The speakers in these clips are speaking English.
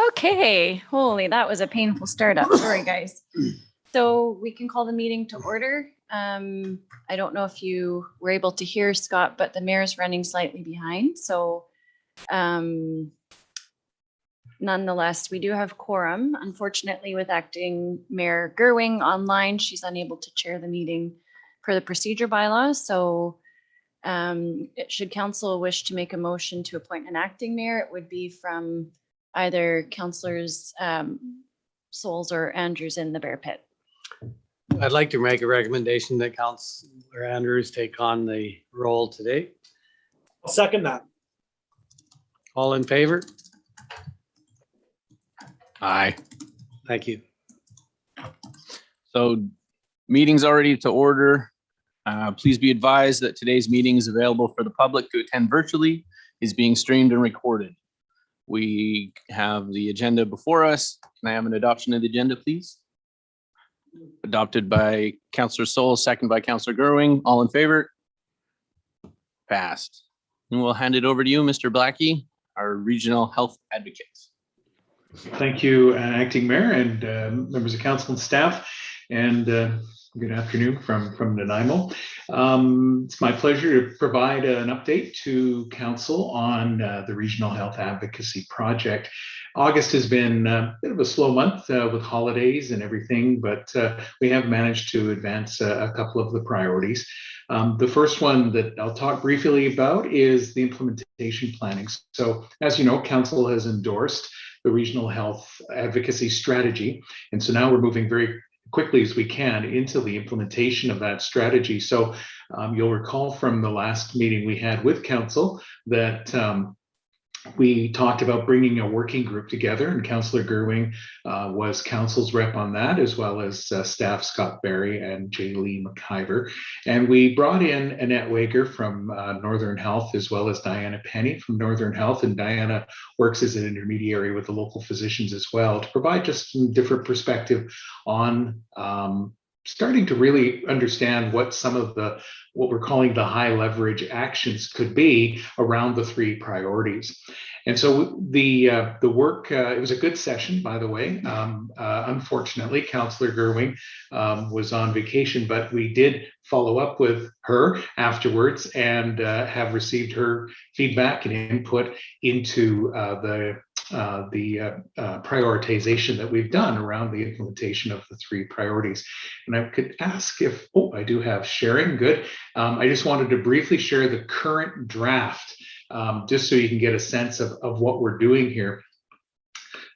Okay, holy, that was a painful startup. Sorry, guys. So we can call the meeting to order. I don't know if you were able to hear Scott, but the mayor's running slightly behind. So nonetheless, we do have quorum. Unfortunately, with acting Mayor Gerwing online, she's unable to chair the meeting per the procedure bylaws. So should council wish to make a motion to appoint an acting mayor, it would be from either councillors Souls or Andrews in the Bear Pit. I'd like to make a recommendation that Councillor Andrews take on the role today. I'll second that. All in favor? Aye. Thank you. So meeting's already to order. Please be advised that today's meeting is available for the public to attend virtually, is being streamed and recorded. We have the agenda before us. Can I have an adoption of the agenda, please? Adopted by Councillor Souls, second by Councillor Gerwing. All in favor? Passed. And we'll hand it over to you, Mr. Blackie, our regional health advocate. Thank you, Acting Mayor and members of council and staff, and good afternoon from Nanaimo. It's my pleasure to provide an update to council on the Regional Health Advocacy Project. August has been a bit of a slow month with holidays and everything, but we have managed to advance a couple of the priorities. The first one that I'll talk briefly about is the implementation planning. So as you know, council has endorsed the Regional Health Advocacy Strategy. And so now we're moving very quickly as we can into the implementation of that strategy. So you'll recall from the last meeting we had with council that we talked about bringing a working group together, and Councillor Gerwing was council's rep on that, as well as staff Scott Barry and Jaylee McIver. And we brought in Annette Wager from Northern Health, as well as Diana Penny from Northern Health. And Diana works as an intermediary with the local physicians as well, to provide just some different perspective on starting to really understand what some of what we're calling the high leverage actions could be around the three priorities. And so the work, it was a good session, by the way. Unfortunately, Councillor Gerwing was on vacation, but we did follow up with her afterwards and have received her feedback and input into the prioritization that we've done around the implementation of the three priorities. And I could ask if, I do have sharing, good. I just wanted to briefly share the current draft, just so you can get a sense of what we're doing here.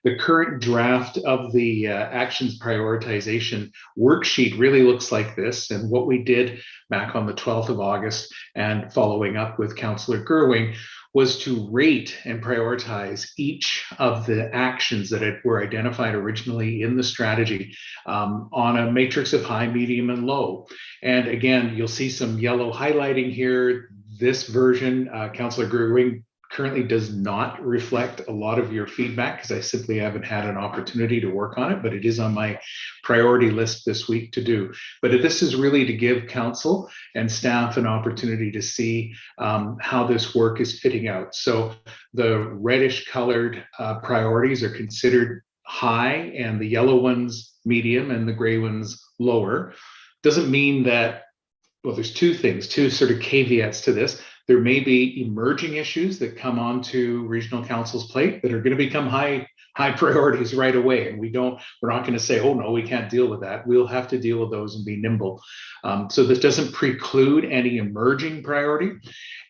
The current draft of the actions prioritization worksheet really looks like this. And what we did back on the 12th of August and following up with Councillor Gerwing was to rate and prioritize each of the actions that were identified originally in the strategy on a matrix of high, medium, and low. And again, you'll see some yellow highlighting here. This version, Councillor Gerwing, currently does not reflect a lot of your feedback because I simply haven't had an opportunity to work on it, but it is on my priority list this week to do. But this is really to give council and staff an opportunity to see how this work is fitting out. So the reddish colored priorities are considered high, and the yellow ones medium, and the gray ones lower. Doesn't mean that, well, there's two sort of caveats to this. There may be emerging issues that come onto regional council's plate that are going to become high priorities right away. And we're not going to say, oh no, we can't deal with that. We'll have to deal with those and be nimble. So this doesn't preclude any emerging priority.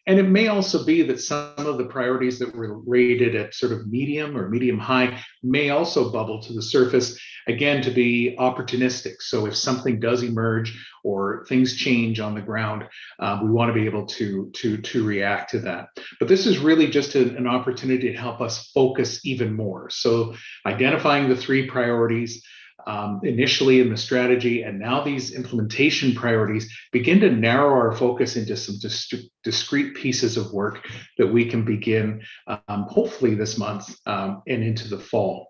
And it may also be that some of the priorities that were rated at sort of medium or medium high may also bubble to the surface, again, to be opportunistic. So if something does emerge or things change on the ground, we want to be able to react to that. But this is really just an opportunity to help us focus even more. So identifying the three priorities, initially in the strategy, and now these implementation priorities begin to narrow our focus into some discrete pieces of work that we can begin hopefully this month and into the fall.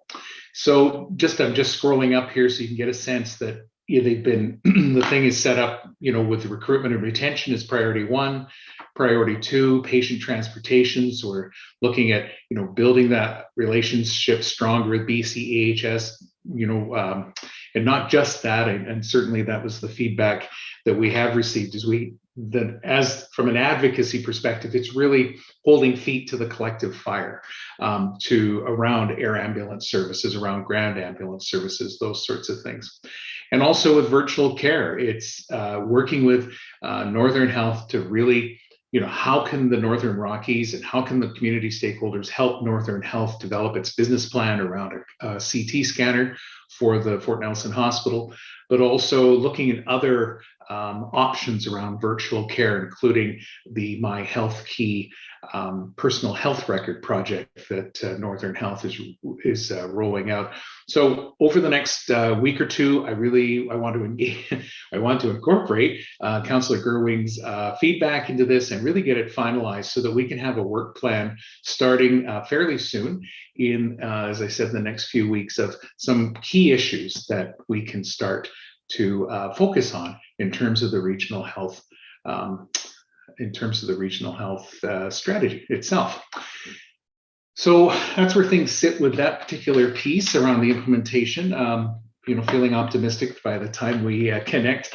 So I'm just scrolling up here so you can get a sense that they've been, the thing is set up, with the recruitment and retention is priority 1, priority 2, patient transportation. So we're looking at, building that relationship stronger with BCEHS, and not just that, and certainly that was the feedback that we have received, as from an advocacy perspective, it's really holding feet to the collective fire, to around air ambulance services, around ground ambulance services, those sorts of things. And also with virtual care, it's working with Northern Health to really, how can the Northern Rockies and how can the community stakeholders help Northern Health develop its business plan around a CT scanner for the Fort Nelson Hospital, but also looking at other options around virtual care, including the My Health Key personal health record project that Northern Health is rolling out. So over the next week or two, I want to engage, I want to incorporate Councillor Gerwing's feedback into this and really get it finalized so that we can have a work plan starting fairly soon in, as I said, the next few weeks of some key issues that we can start to focus on in terms of the regional health, strategy itself. So that's where things sit with that particular piece around the implementation. Feeling optimistic by the time we connect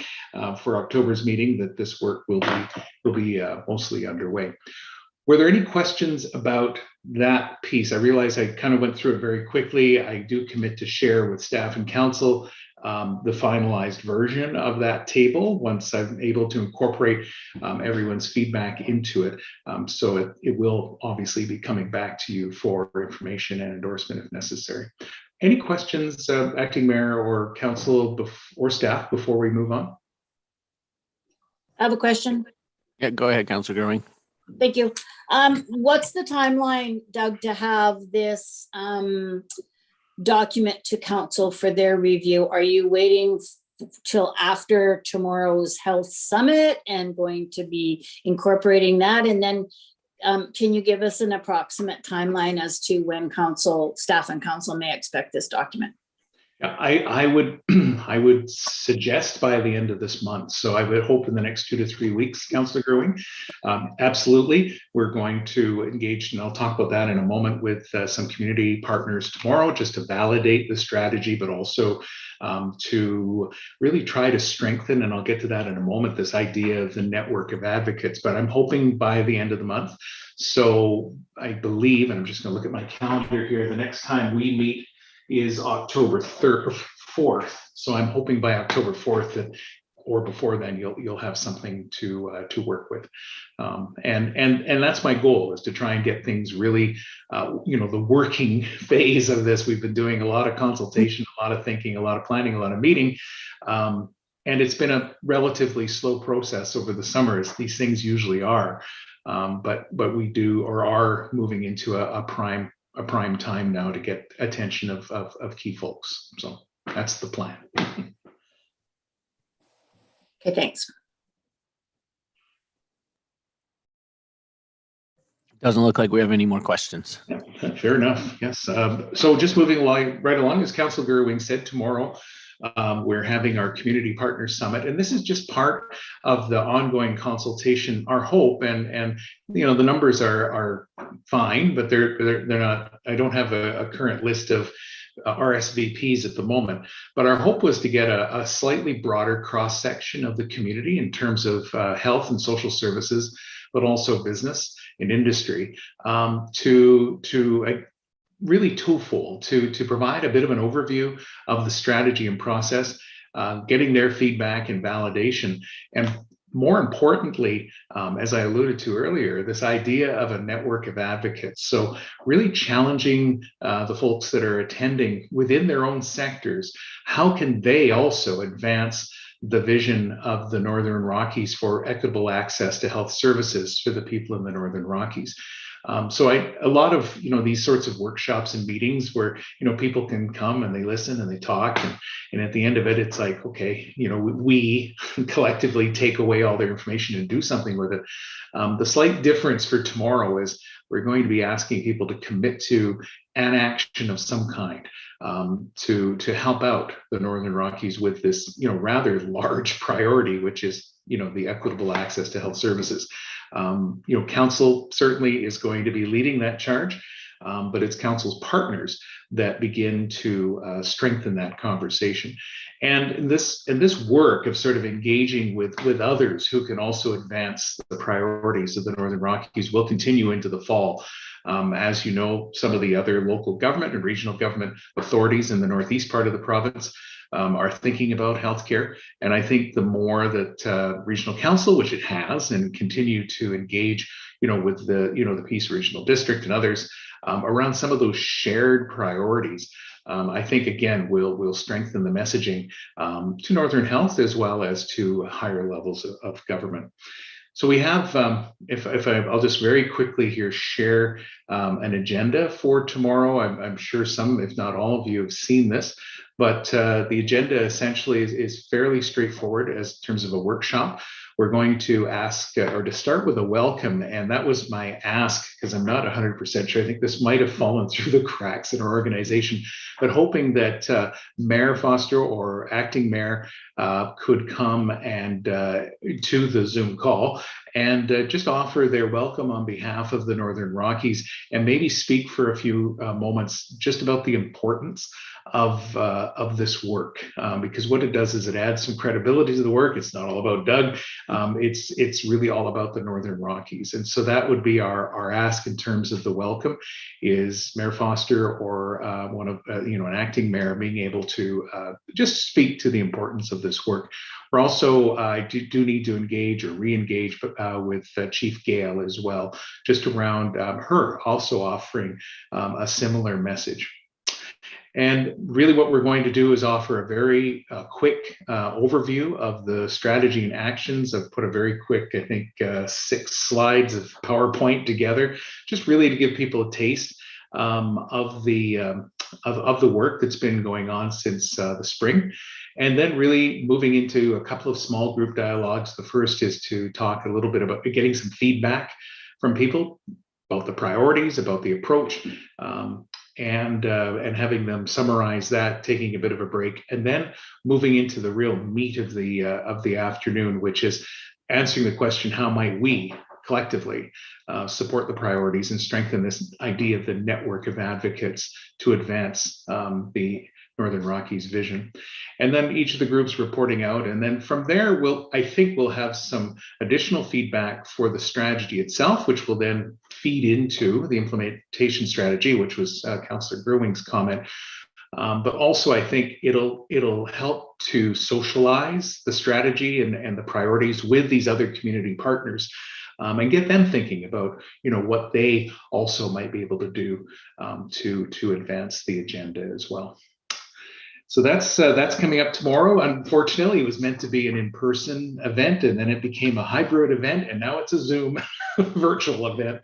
for October's meeting that this work will be mostly underway. Were there any questions about that piece? I realize I kind of went through it very quickly. I do commit to share with staff and council the finalized version of that table once I'm able to incorporate everyone's feedback into it. So it will obviously be coming back to you for information and endorsement if necessary. Any questions, Acting Mayor or Council or staff before we move on? I have a question. Yeah, go ahead, Councillor Gerwing. Thank you. What's the timeline, Doug, to have this document to council for their review? Are you waiting till after tomorrow's health summit and going to be incorporating that? And then can you give us an approximate timeline as to when staff and council may expect this document? I would suggest by the end of this month. So I would hope in the next 2 to 3 weeks, Councillor Gerwing. Absolutely, we're going to engage, and I'll talk about that in a moment, with some community partners tomorrow, just to validate the strategy, but also to really try to strengthen, and I'll get to that in a moment, this idea of the network of advocates. But I'm hoping by the end of the month. So I believe, and I'm just going to look at my calendar here, the next time we meet is October 3rd or 4th. So I'm hoping by October 4th that, or before then, you'll have something to work with. And that's my goal, is to try and get things really, the working phase of this. We've been doing a lot of consultation, a lot of thinking, a lot of planning, a lot of meeting. And it's been a relatively slow process over the summer, as these things usually are. But we do, or are moving into a prime time now to get attention of key folks. So that's the plan. Okay, thanks. Doesn't look like we have any more questions. Yeah, fair enough. Yes. So just moving right along, as Councillor Gerwing said, tomorrow we're having our Community Partners Summit, and this is just part of the ongoing consultation. Our hope, and the numbers are fine, but they're not. I don't have a current list of RSVPs at the moment, but our hope was to get a slightly broader cross section of the community in terms of health and social services, but also business and industry, to really twofold, to provide a bit of an overview of the strategy and process, getting their feedback and validation, and more importantly, as I alluded to earlier, this idea of a network of advocates. So really challenging the folks that are attending within their own sectors. How can they also advance the vision of the Northern Rockies for equitable access to health services for the people in the Northern Rockies? So a lot of, these sorts of workshops and meetings where, people can come and they listen and they talk, and at the end of it, it's like, okay, we collectively take away all their information and do something with it. The slight difference for tomorrow is we're going to be asking people to commit to an action of some kind, to help out the Northern Rockies with this, rather large priority, which is, the equitable access to health services. Council certainly is going to be leading that charge, but it's council's partners that begin to strengthen that conversation. And this work of sort of engaging with others who can also advance the priorities of the Northern Rockies will continue into the fall. As you know, some of the other local government and regional government authorities in the northeast part of the province are thinking about healthcare. And I think the more that regional council, which it has, and continue to engage, with the Peace Regional District and others around some of those shared priorities, I think again we'll strengthen the messaging to Northern Health as well as to higher levels of government. So we have, I'll just very quickly here share an agenda for tomorrow. I'm sure some, if not all of you, have seen this, but the agenda essentially is fairly straightforward as in terms of a workshop. We're going to ask or to start with a welcome, and that was my ask because I'm not 100% sure. I think this might have fallen through the cracks in our organization, but hoping that Mayor Foster or acting mayor could come and to the Zoom call and just offer their welcome on behalf of the Northern Rockies and maybe speak for a few moments just about the importance of this work, because what it does is it adds some credibility to the work. It's not all about Doug. It's really all about the Northern Rockies. And so that would be our ask in terms of the welcome is Mayor Foster or one of, an acting mayor being able to just speak to the importance of this work. We're also, I do need to engage or re-engage with Chief Gale as well, just around her also offering a similar message. And really what we're going to do is offer a very quick overview of the strategy and actions. I've put a very quick, I think, 6 slides of PowerPoint together, just really to give people a taste of the work that's been going on since the spring. And then really moving into a couple of small group dialogues. The first is to talk a little bit about getting some feedback from people about the priorities, about the approach, and having them summarize that, taking a bit of a break, and then moving into the real meat of the afternoon, which is answering the question, how might we collectively support the priorities and strengthen this idea of the network of advocates to advance the Northern Rockies vision. And then each of the groups reporting out. And then from there, I think we'll have some additional feedback for the strategy itself, which will then feed into the implementation strategy, which was Councillor Gerwing's comment. But also, I think it'll help to socialize the strategy and the priorities with these other community partners. And get them thinking about, what they also might be able to do to advance the agenda as well. So that's coming up tomorrow. Unfortunately, it was meant to be an in-person event, and then it became a hybrid event, and now it's a Zoom virtual event,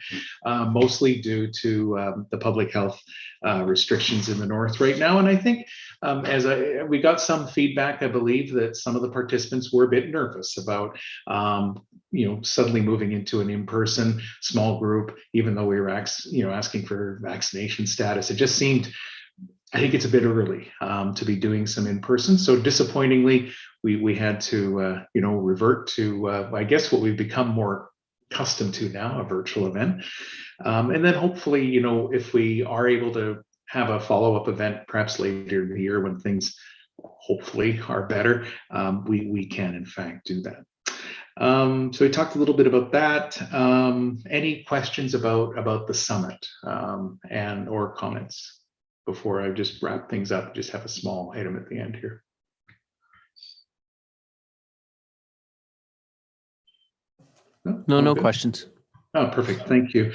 mostly due to the public health restrictions in the north right now. And I think we got some feedback, I believe, that some of the participants were a bit nervous about suddenly moving into an in-person small group, even though we were asking for vaccination status. It just seemed, I think it's a bit early to be doing some in-person. So disappointingly, we had to revert to I guess what we've become more accustomed to now, a virtual event. And then hopefully, if we are able to have a follow-up event, perhaps later in the year when things hopefully are better, we can in fact do that. So we talked a little bit about that. Any questions about the summit and or comments before I just wrap things up? Just have a small item at the end here. No questions. Oh, perfect. Thank you.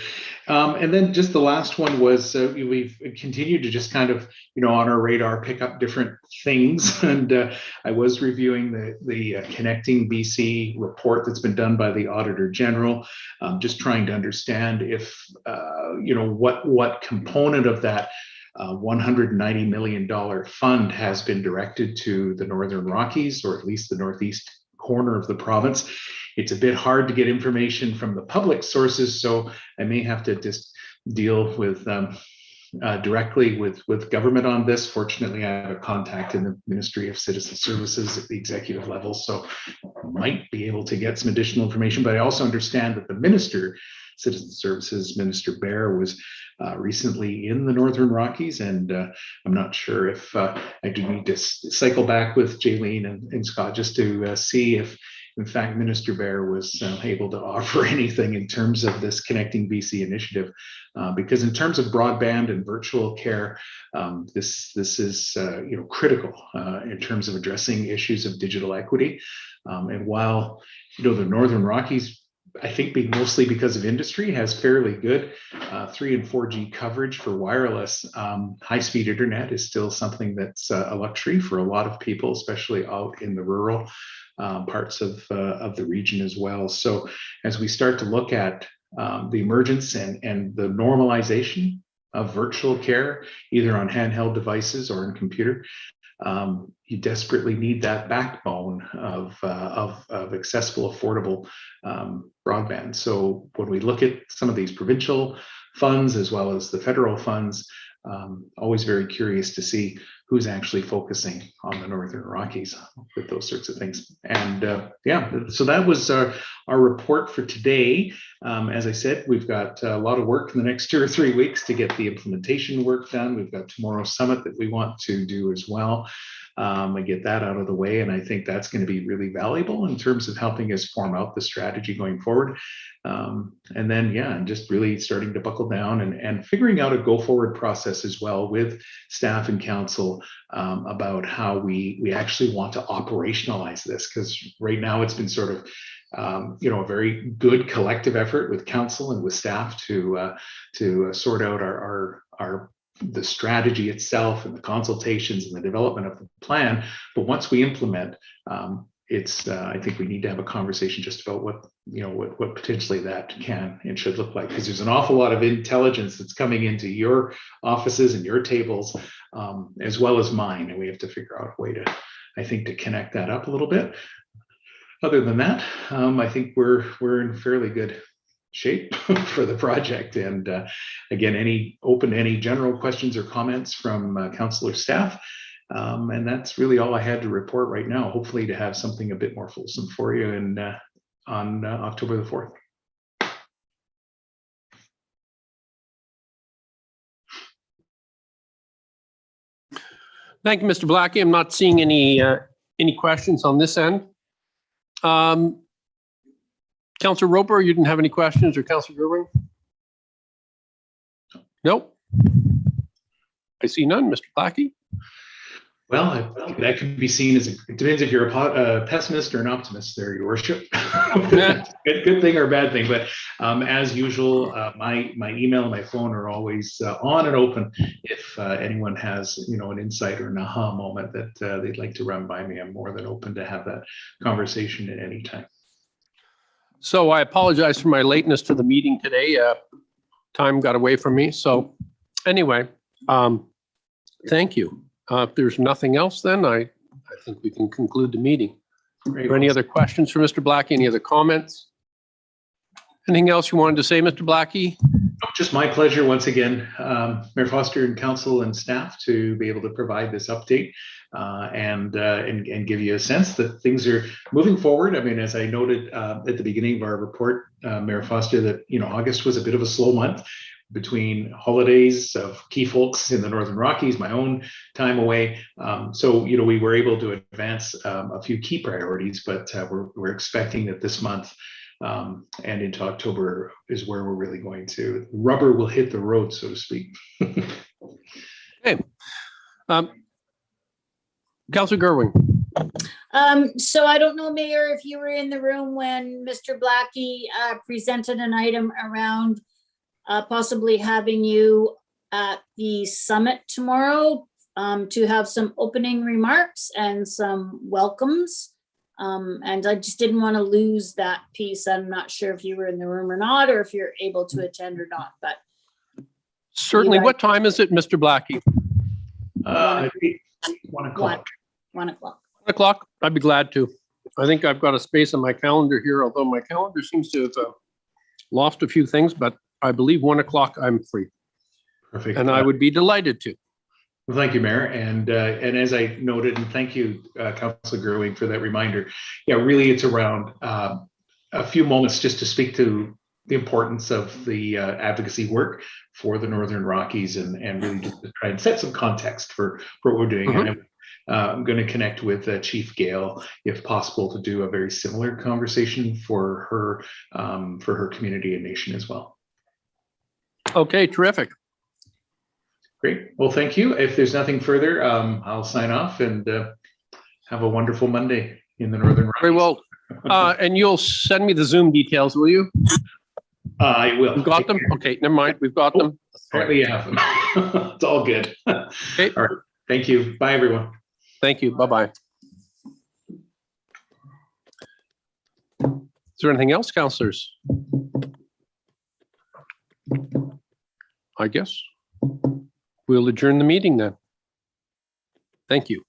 And then just the last one was we've continued to just kind of, on our radar, pick up different things. And I was reviewing the Connecting BC report that's been done by the Auditor General, just trying to understand if, what component of that $190 million fund has been directed to the Northern Rockies, or at least the northeast corner of the province. It's a bit hard to get information from the public sources, so I may have to just deal with directly with government on this. Fortunately, I have a contact in the Ministry of Citizen Services at the executive level, so I might be able to get some additional information. But I also understand that the Minister, Citizen Services, Minister Bear, was recently in the Northern Rockies, and I'm not sure if I do need to cycle back with Jaylene and Scott just to see if, in fact, Minister Bear was able to offer anything in terms of this Connecting BC initiative, because in terms of broadband and virtual care, this is critical in terms of addressing issues of digital equity. And while the Northern Rockies, I think mostly because of industry, has fairly good 3 and 4G coverage for wireless, high-speed internet is still something that's a luxury for a lot of people, especially out in the rural parts of the region as well. So as we start to look at the emergence and the normalization of virtual care, either on handheld devices or in computer, you desperately need that backbone of accessible, affordable broadband. So when we look at some of these provincial funds as well as the federal funds, always very curious to see who's actually focusing on the Northern Rockies with those sorts of things. And so that was our report for today. As I said, we've got a lot of work in the next 2 or 3 weeks to get the implementation work done. We've got tomorrow's summit that we want to do as well. And get that out of the way. And I think that's going to be really valuable in terms of helping us form out the strategy going forward. And then, just really starting to buckle down and figuring out a go forward process as well with staff and council about how we actually want to operationalize this. Because right now it's been sort of a very good collective effort with council and with staff to sort out the strategy itself and the consultations and the development of the plan. But once we implement, I think we need to have a conversation just about what potentially that can and should look like, because there's an awful lot of intelligence that's coming into your offices and your tables, as well as mine, and we have to figure out a way to connect that up a little bit. Other than that, I think we're in fairly good shape for the project. And again, any general questions or comments from council or staff. And that's really all I had to report right now. Hopefully to have something a bit more fulsome for you on October the 4th. Thank you, Mr. Blackie. I'm not seeing any questions on this end. Councillor Roper, you didn't have any questions, or Councillor Gerwing? Nope. I see none. Mr. Blackie? Well, that could be seen as it depends if you're a pessimist or an optimist there, your worship. good thing or bad thing, but as usual, my email and my phone are always on and open. If anyone has an insight or an aha moment that they'd like to run by me, I'm more than open to have that conversation at any time. So I apologize for my lateness to the meeting today. Time got away from me. So anyway, thank you. If there's nothing else, then I think we can conclude the meeting. Are there any other questions for Mr. Blackie? Any other comments? Anything else you wanted to say, Mr. Blackie? Just my pleasure once again, Mayor Foster and council and staff, to be able to provide this update and give you a sense that things are moving forward. I mean, as I noted at the beginning of our report, Mayor Foster, that August was a bit of a slow month between holidays of key folks in the Northern Rockies, my own time away. So we were able to advance a few key priorities, but we're expecting that this month and into October is where we're really going to, rubber will hit the road, so to speak. Okay. Councillor Gerwing. So I don't know, Mayor, if you were in the room when Mr. Blackie presented an item around possibly having you at the summit tomorrow to have some opening remarks and some welcomes. And I just didn't want to lose that piece. I'm not sure if you were in the room or not, or if you're able to attend or not, but Certainly. guys- What time is it, Mr. Blackie? 1 o'clock. 1 o'clock. 1 o'clock? I'd be glad to. I think I've got a space on my calendar here, although my calendar seems to have lost a few things, but I believe 1 o'clock I'm free, Perfect. and I would be delighted to. Well, thank you, Mayor. And as I noted, and thank you, Councilor Gerwig, for that reminder. Yeah, really, it's around a few moments just to speak to the importance of the advocacy work for the Northern Rockies and really just to try and set some context for what we're doing. Mhm. And I'm going to connect with Chief Gale, if possible, to do a very similar conversation for her community and nation as well. Okay, terrific. Great. Well, thank you. If there's nothing further, I'll sign off and have a wonderful Monday in the Northern Rockies. Very well. And you'll send me the Zoom details, will you? I will. You got them? Okay, never mind. We've got them. Apparently you have them. It's all good. Okay. All right. Thank you. Bye, everyone. Thank you. Bye-bye. Is there anything else, councillors? I guess we'll adjourn the meeting then. Thank you.